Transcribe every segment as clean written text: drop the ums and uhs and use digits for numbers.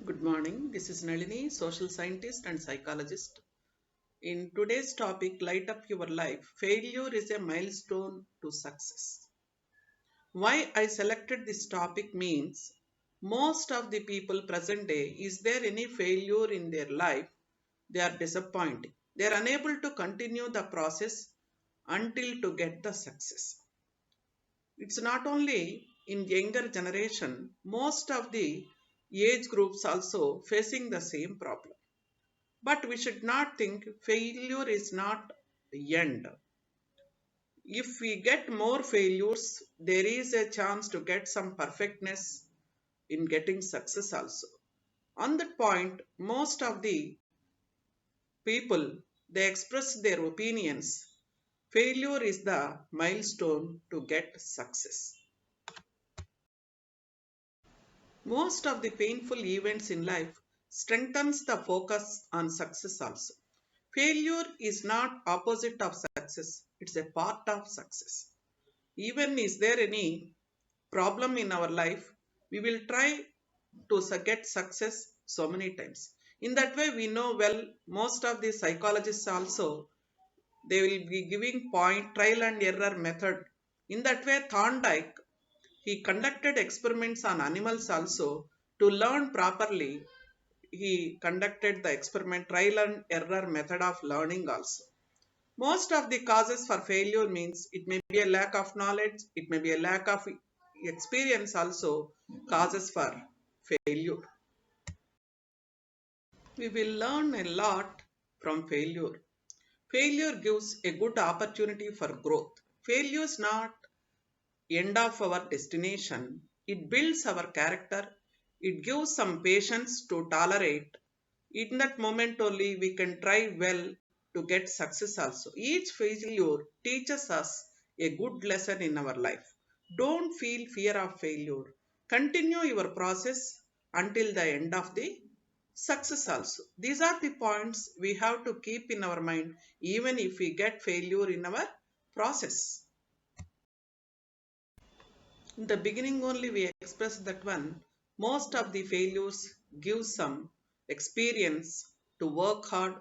Good morning. This is Nalini, social scientist and psychologist. In today's topic, Light Up Your Life, failure is a milestone to success. Why I selected this topic means most of the people present day, is there any failure in their life? They are disappointed. They are unable to continue the process until to get the success. It's not only in younger generation, most of the age groups also facing the same problem. But we should not think failure is not the end. If we get more failures, there is a chance to get some perfectness in getting success also. On that point, most of the people they express their opinions. Failure is the milestone to get success. Most of the painful events in life strengthens the focus on success also. Failure is not opposite of success, it's a part of success. Even is there any problem in our life, we will try to get success so many times. In that way, we know well most of the psychologists also they will be giving point trial and error method. In that way, Thorndike he conducted experiments on animals also to learn properly. He conducted the experiment trial and error method of learning also. Most of the causes for failure means it may be a lack of knowledge, it may be a lack of experience also causes for failure. We will learn a lot from failure. Failure gives a good opportunity for growth. Failure is not end of our destination. It builds our character. It gives some patience to tolerate. In that moment only we can try well to get success also. Each failure teaches us a good lesson in our life. Don't feel fear of failure. Continue your process until the end of the success also. These are the points we have to keep in our mind even if we get failure in our process. In the beginning only we express that one. Most of the failures give some experience to work hard.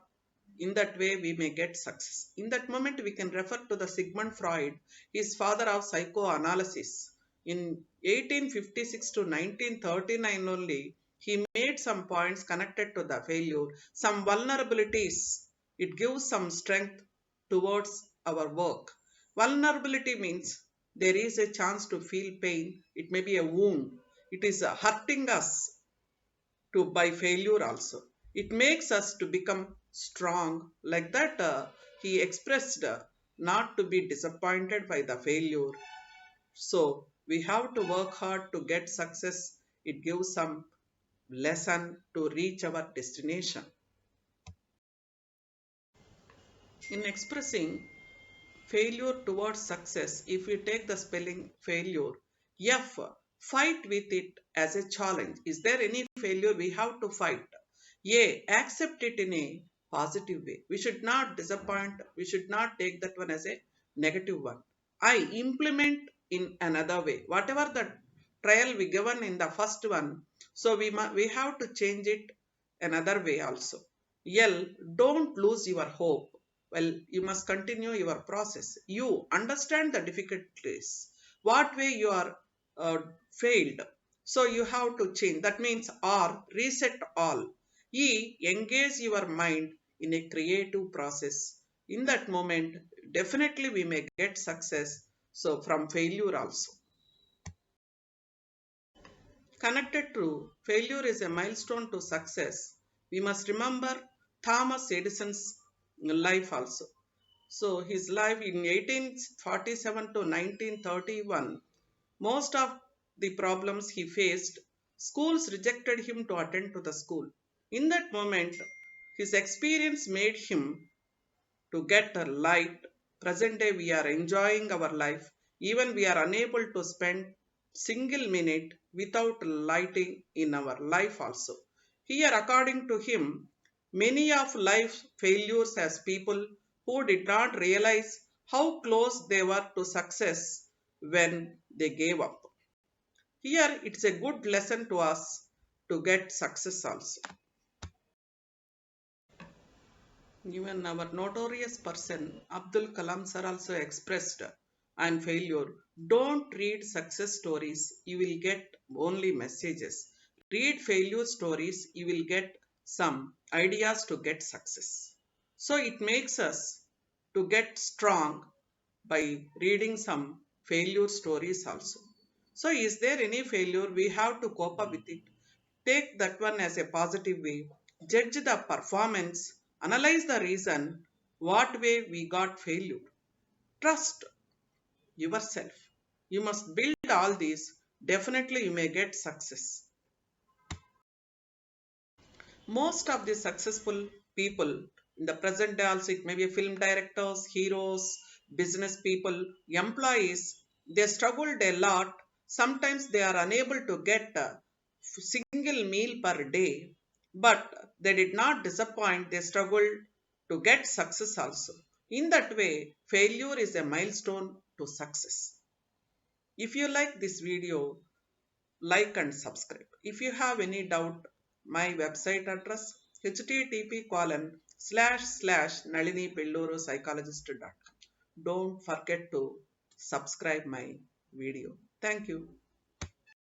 In that way we may get success. In that moment we can refer to the Sigmund Freud, his father of psychoanalysis. In 1856 to 1939 only, he made some points connected to the failure, some vulnerabilities. It gives some strength towards our work. Vulnerability means there is a chance to feel pain. It may be a wound. It is hurting us to by failure also. It makes us to become strong. Like that, he expressed not to be disappointed by the failure. So we have to work hard to get success. It gives some lesson to reach our destination. In expressing failure towards success, if we take the spelling failure, F, fight with it as a challenge. Is there any failure we have to fight? A, accept it in a positive way. We should not disappoint, we should not take that one as a negative one. I, implement in another way. Whatever the trial we given in the first one, so we have to change it another way also. L, don't lose your hope. Well, you must continue your process. You understand the difficulties, what way you are failed. So you have to change. That means R, reset all. E, engage your mind in a creative process. In that moment, definitely we may get success. So from failure also. Connected to failure is a milestone to success, we must remember Thomas Edison's life also. So his life in 1847 to 1931, most of the problems he faced, schools rejected him to attend to the school. In that moment, his experience made him to get a light. Present day we are enjoying our life. Even we are unable to spend single minute without lighting in our life also. Here according to him, many of life failures as people who did not realize how close they were to success when they gave up. Here it's a good lesson to us. to get success also. Even our notorious person Abdul Kalam sir also expressed and failure. Don't read success stories, you will get only messages. Read failure stories, you will get some ideas to get success. So it makes us to get strong by reading some failure stories also. So is there any failure? We have to cope up with it. Take that one as a positive way. Judge the performance. Analyze the reason. What way we got failure. Trust yourself. You must build all these. Definitely you may get success. Most of the successful people in the present day also, it may be film directors, heroes, business people, employees, they struggled a lot. Sometimes they are unable to get a single meal per day, but they did not disappoint, they struggled to get success also. In that way, failure is a milestone to success. If you like this video, like and subscribe. If you have any doubt, my website address http://nalinipelluru psychologist.com. Don't forget to subscribe my video. Thank you.